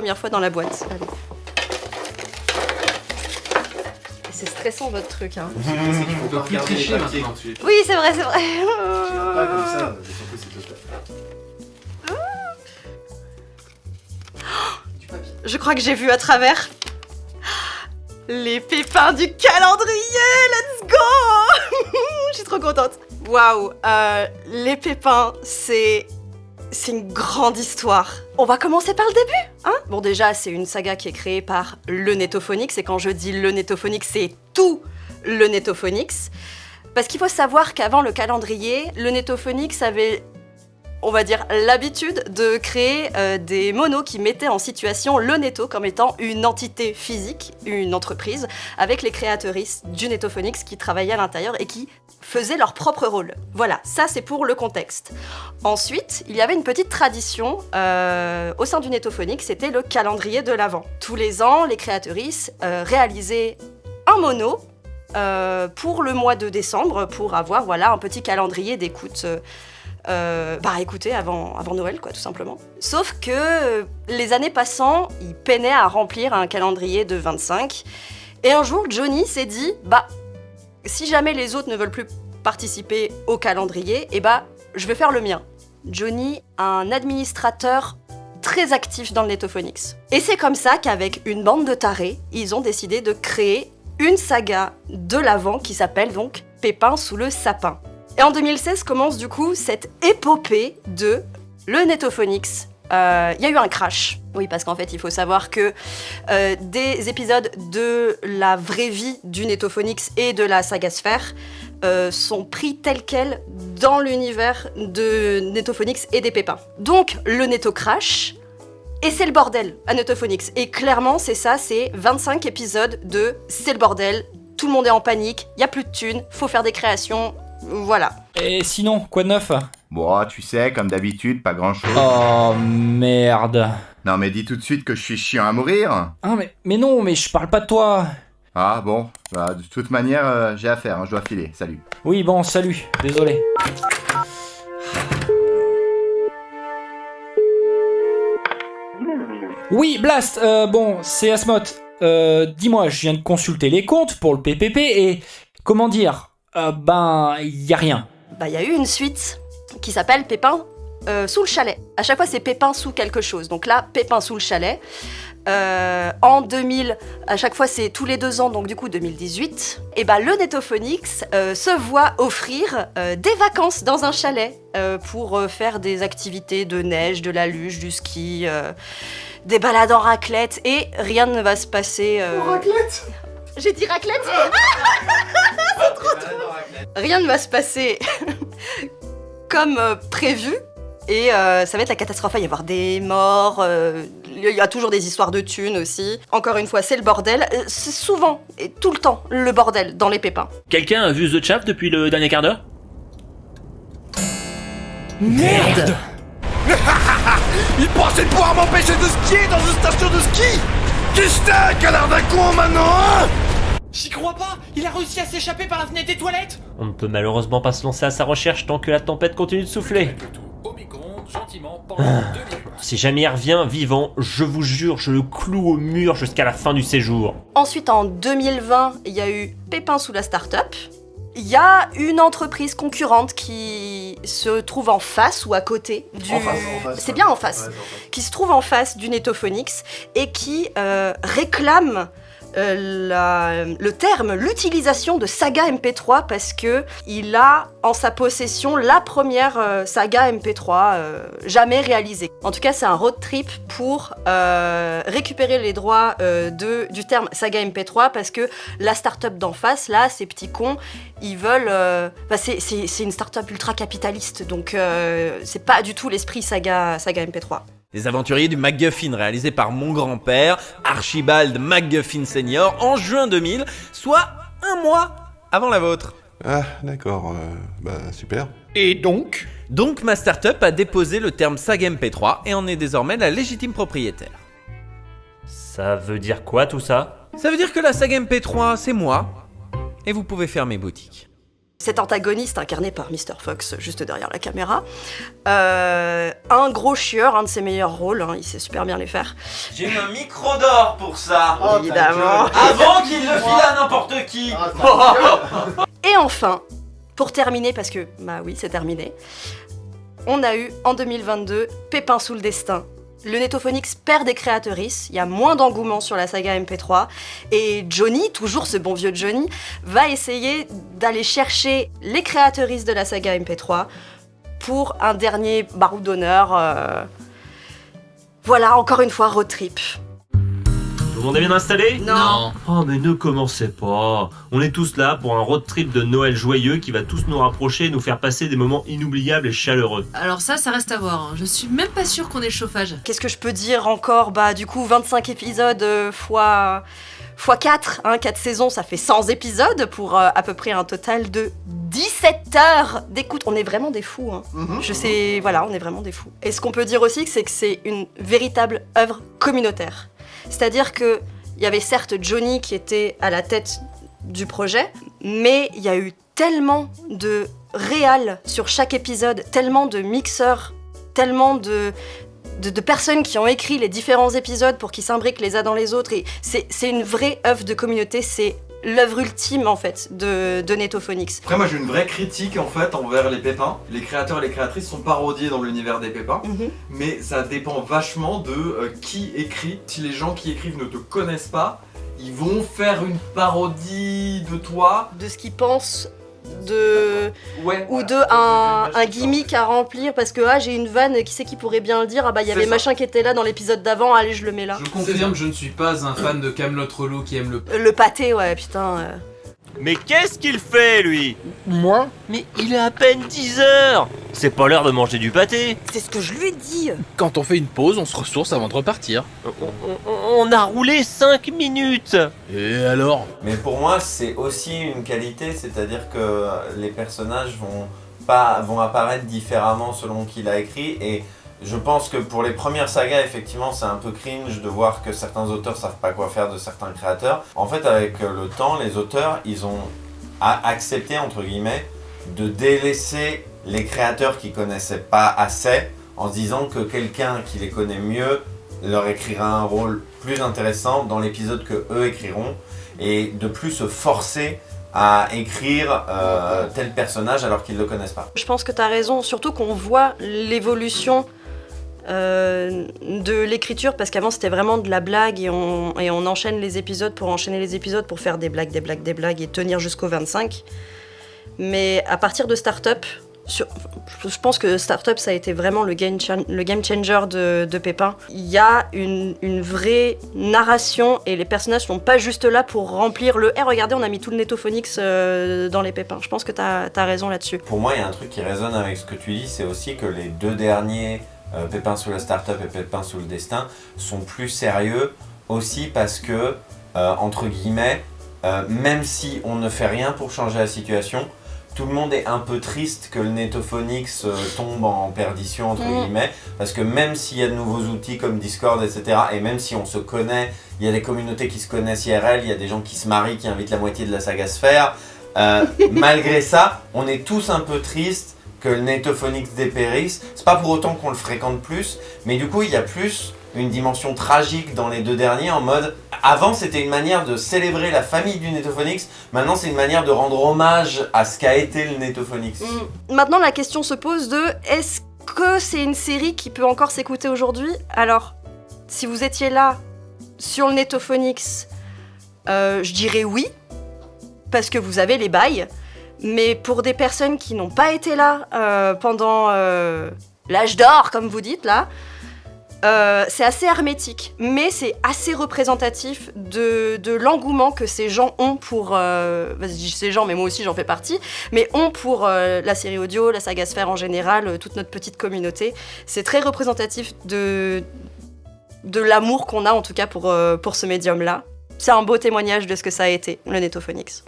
première fois dans la boîte. Allez. Et c'est stressant votre truc, hein. On peut plus tricher maintenant. Oui, c'est vrai, c'est vrai. Pas comme ça, surtout c'est total. Je crois que j'ai vu à travers les pépins du calendrier. Let's go. Je suis trop contente. Waouh, les pépins, c'est une grande histoire. On va commencer par le début, hein. Bon, déjà, c'est une saga qui est créée par le Netophonix, et quand je dis le Netophonix, c'est tout le Netophonix. Parce qu'il faut savoir qu'avant le calendrier, le Netophonix avait, on va dire, l'habitude de créer des monos qui mettaient en situation le Netto comme étant une entité physique, une entreprise, avec les créatrices du Netophonix qui travaillaient à l'intérieur et qui faisaient leur propre rôle. Voilà, ça c'est pour le contexte. Ensuite, il y avait une petite tradition au sein du Netophonix, c'était le calendrier de l'Avent. Tous les ans, les créatrices réalisaient un mono pour le mois de décembre, pour avoir voilà, un petit calendrier d'écoute écoutez, avant Noël, quoi, tout simplement. Sauf que les années passant, ils peinaient à remplir un calendrier de 25. Et un jour, Johnny s'est dit, si jamais les autres ne veulent plus participer au calendrier, je vais faire le mien. Johnny, un administrateur très actif dans le Netophonix. Et c'est comme ça qu'avec une bande de tarés, ils ont décidé de créer une saga de l'Avent qui s'appelle donc Pépin sous le sapin. Et en 2016 commence du coup cette épopée de le Netophonix. Il y a eu un crash. Oui, parce qu'en fait, il faut savoir que des épisodes de la vraie vie du Netophonix et de la saga Sphère sont pris tels quels dans l'univers de Netophonix et des Pépins. Donc, le Neto crash, et c'est le bordel à Netophonix. Et clairement, c'est ça, c'est 25 épisodes de c'est le bordel, tout le monde est en panique, il n'y a plus de thunes, faut faire des créations. Voilà. Et sinon, quoi de neuf ? Bon, tu sais, comme d'habitude, pas grand-chose. Oh merde. Non mais dis tout de suite que je suis chiant à mourir. Ah mais non, mais je parle pas de toi. Ah bon, de toute manière, j'ai affaire, je dois filer, salut. Oui bon, salut, désolé. Oui, Blast, c'est Asmoth. Dis-moi, je viens de consulter les comptes pour le PPP et... Comment dire ? Y a rien. Il y a eu une suite qui s'appelle Pépin sous le chalet. À chaque fois, c'est Pépin sous quelque chose. Donc là, Pépin sous le chalet. En 2000, à chaque fois, c'est tous les 2 ans, donc du coup 2018. Et le Netophonix se voit offrir des vacances dans un chalet pour faire des activités de neige, de la luge, du ski, des balades en raclette. Et rien ne va se passer... Raclette. J'ai dit raclette. C'est trop drôle. Rien ne va se passer comme prévu et ça va être la catastrophe. Il va y avoir des morts, il y a toujours des histoires de thunes aussi. Encore une fois, c'est le bordel. C'est souvent et tout le temps le bordel dans les Pépins. Quelqu'un a vu The Chaff depuis le dernier quart d'heure ? Merde. Il pensait pouvoir m'empêcher de skier dans une station de ski. Qu'est-ce que t'as, canard d'un con, maintenant, hein? J'y crois pas! Il a réussi à s'échapper par la fenêtre des toilettes! On ne peut malheureusement pas se lancer à sa recherche tant que la tempête continue de souffler. Si jamais il revient vivant, je vous jure, je le cloue au mur jusqu'à la fin du séjour. Ensuite, en 2020, il y a eu Pépin sous la start-up. Il y a une entreprise concurrente qui se trouve en face ou à côté du... En face. C'est bien en face. Qui se trouve en face du Netophonix et qui réclame le terme, l'utilisation de saga MP3 parce que il a en sa possession la première saga MP3 jamais réalisée. En tout cas, c'est un road trip pour récupérer les droits du terme saga MP3 parce que la start-up d'en face, là, ces petits cons, ils veulent... c'est une start-up ultra capitaliste, donc c'est pas du tout l'esprit saga MP3. Les aventuriers du MacGuffin, réalisé par mon grand-père, Archibald MacGuffin Senior, en juin 2000, soit 1 mois avant la vôtre. Ah, d'accord, super. Et donc ? Donc ma start-up a déposé le terme saga MP3 et en est désormais la légitime propriétaire. Ça veut dire quoi tout ça ? Ça veut dire que la saga MP3, c'est moi, et vous pouvez fermer boutique. cet antagoniste incarné par Mr. Fox, juste derrière la caméra. Un gros chieur, un de ses meilleurs rôles, hein, il sait super bien les faire. J'ai eu un micro d'or pour ça. Évidemment. Avant qu'il le file à n'importe qui. Et enfin, pour terminer, parce que, bah oui, c'est terminé, on a eu, en 2022, Pépin sous le destin. Le Netophonix perd des créatrices, il y a moins d'engouement sur la saga MP3, et Johnny, toujours ce bon vieux Johnny, va essayer d'aller chercher les créatrices de la saga MP3 pour un dernier baroud d'honneur. Voilà, encore une fois, road trip. Tout le monde est bien installé? Non. Oh mais ne commencez pas. On est tous là pour un road trip de Noël joyeux qui va tous nous rapprocher et nous faire passer des moments inoubliables et chaleureux. Alors ça reste à voir. Je suis même pas sûre qu'on ait le chauffage. Qu'est-ce que je peux dire encore? Bah du coup 25 épisodes fois 4, hein, 4 saisons, ça fait 100 épisodes pour à peu près un total de 17 heures d'écoute. On est vraiment des fous, hein. Je sais, voilà, on est vraiment des fous. Et ce qu'on peut dire aussi, c'est que c'est une véritable œuvre communautaire. C'est-à-dire qu'il y avait certes Johnny qui était à la tête du projet, mais il y a eu tellement de réals sur chaque épisode, tellement de mixeurs, tellement de personnes qui ont écrit les différents épisodes pour qu'ils s'imbriquent les uns dans les autres. Et c'est une vraie œuvre de communauté, c'est l'œuvre ultime en fait de Netophonix. Après moi j'ai une vraie critique en fait envers les pépins. Les créateurs et les créatrices sont parodiés dans l'univers des pépins, mais ça dépend vachement de qui écrit. Si les gens qui écrivent ne te connaissent pas, ils vont faire une parodie de toi. De ce qu'ils pensent un gimmick à remplir parce que j'ai une vanne, qui c'est qui pourrait bien le dire, il y avait machin qui était là dans l'épisode d'avant, allez je le mets là. Je confirme, je ne suis pas un fan de Kaamelott relou qui aime le pâté, ouais putain. Mais qu'est-ce qu'il fait lui? Moi? Mais il est à peine 10 heures. C'est pas l'heure de manger du pâté. C'est ce que je lui ai dit. Quand on fait une pause, on se ressource avant de repartir. On a roulé 5 minutes. Et alors? Mais pour moi, c'est aussi une qualité, c'est-à-dire que les personnages vont apparaître différemment selon qui l'a écrit. Et je pense que pour les premières sagas, effectivement, c'est un peu cringe de voir que certains auteurs savent pas quoi faire de certains créateurs. En fait, avec le temps, les auteurs, ils ont accepté, entre guillemets, de délaisser les créateurs qui connaissaient pas assez, en se disant que quelqu'un qui les connaît mieux leur écrira un rôle plus intéressant dans l'épisode que eux écriront, et de plus se forcer à écrire tel personnage alors qu'ils le connaissent pas. Je pense que t'as raison, surtout qu'on voit l'évolution de l'écriture, parce qu'avant c'était vraiment de la blague et on enchaîne les épisodes pour enchaîner les épisodes pour faire des blagues et tenir jusqu'au 25. Mais à partir de Startup, je pense que Startup ça a été vraiment le game changer de Pépin. Il y a une vraie narration et les personnages sont pas juste là pour remplir le regardez on a mis tout le Netophonix dans les Pépins. Je pense que t'as raison là-dessus. Pour moi il y a un truc qui résonne avec ce que tu dis, c'est aussi que les deux derniers Pépin sous le Startup et Pépin sous le Destin sont plus sérieux aussi parce que entre guillemets même si on ne fait rien pour changer la situation, tout le monde est un peu triste que le Netophonix tombe en perdition, entre guillemets, parce que même s'il y a de nouveaux outils comme Discord, etc., et même si on se connaît, il y a des communautés qui se connaissent IRL, il y a des gens qui se marient, qui invitent la moitié de la saga Sphère, malgré ça, on est tous un peu tristes que le Netophonix dépérisse. C'est pas pour autant qu'on le fréquente plus, mais du coup, il y a plus une dimension tragique dans les deux derniers, en mode... Avant, c'était une manière de célébrer la famille du Netophonix. Maintenant, c'est une manière de rendre hommage à ce qu'a été le Netophonix. Maintenant, la question se pose de est-ce que c'est une série qui peut encore s'écouter aujourd'hui? Alors, si vous étiez là sur le Netophonix, je dirais oui, parce que vous avez les bails. Mais pour des personnes qui n'ont pas été là pendant l'âge d'or, comme vous dites là, c'est assez hermétique, mais c'est assez représentatif de l'engouement que ces gens ont pour... je dis ces gens, mais moi aussi j'en fais partie, mais ont pour la série audio, la saga Sphère en général, toute notre petite communauté. C'est très représentatif de l'amour qu'on a en tout cas pour ce médium-là. C'est un beau témoignage de ce que ça a été, le Netophonix.